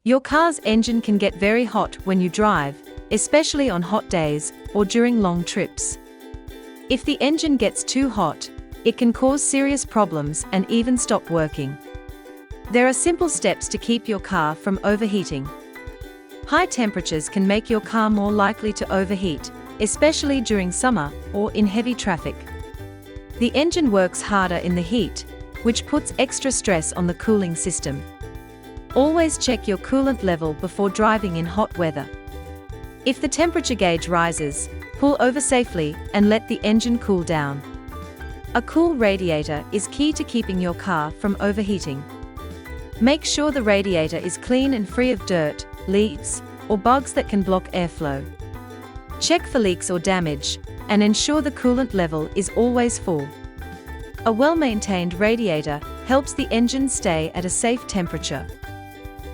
Your car's engine can get very hot when you drive, especially on hot days or during long trips. If the engine gets too hot, it can cause serious problems and even stop working. There are simple steps to keep your car from overheating. High temperatures can make your car more likely to overheat, especially during summer or in heavy traffic. The engine works harder in the heat, which puts extra stress on the cooling system. Always check your coolant level before driving in hot weather. If the temperature gauge rises, pull over safely and let the engine cool down. A cool radiator is key to keeping your car from overheating. Make sure the radiator is clean and free of dirt, leaves, or bugs that can block airflow. Check for leaks or damage, and ensure the coolant level is always full. A well-maintained radiator helps the engine stay at a safe temperature.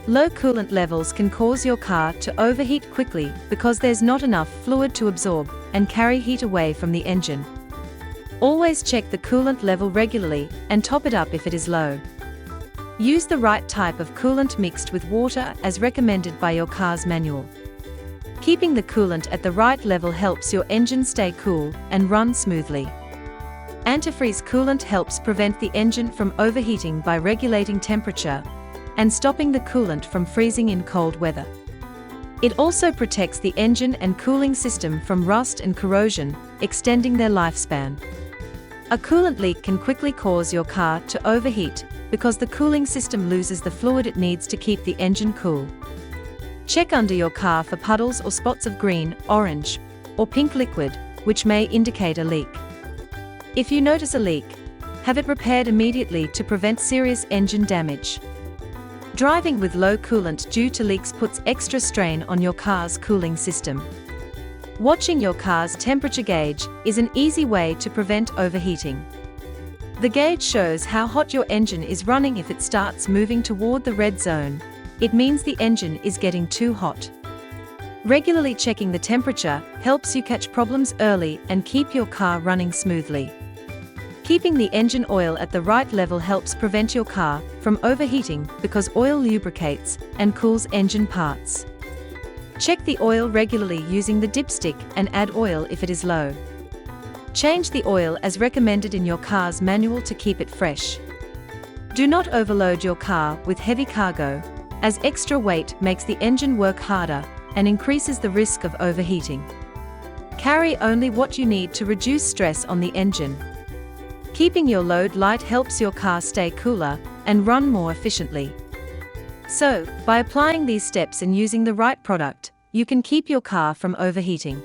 Low coolant levels can cause your car to overheat quickly because there's not enough fluid to absorb and carry heat away from the engine. Always check the coolant level regularly and top it up if it is low. Use the right type of coolant mixed with water as recommended by your car's manual. Keeping the coolant at the right level helps your engine stay cool and run smoothly. Antifreeze coolant helps prevent the engine from overheating by regulating temperature and stopping the coolant from freezing in cold weather. It also protects the engine and cooling system from rust and corrosion, extending their lifespan. A coolant leak can quickly cause your car to overheat because the cooling system loses the fluid it needs to keep the engine cool. Check under your car for puddles or spots of green, orange, or pink liquid, which may indicate a leak. If you notice a leak, have it repaired immediately to prevent serious engine damage. Driving with low coolant due to leaks puts extra strain on your car's cooling system. Watching your car's temperature gauge is an easy way to prevent overheating. The gauge shows how hot your engine is running. If it starts moving toward the red zone, it means the engine is getting too hot. Regularly checking the temperature helps you catch problems early and keep your car running smoothly. Keeping the engine oil at the right level helps prevent your car from overheating because oil lubricates and cools engine parts. Check the oil regularly using the dipstick and add oil if it is low. Change the oil as recommended in your car's manual to keep it fresh. Do not overload your car with heavy cargo, as extra weight makes the engine work harder and increases the risk of overheating. Carry only what you need to reduce stress on the engine. Keeping your load light helps your car stay cooler and run more efficiently. So, by applying these steps and using the right product, you can keep your car from overheating.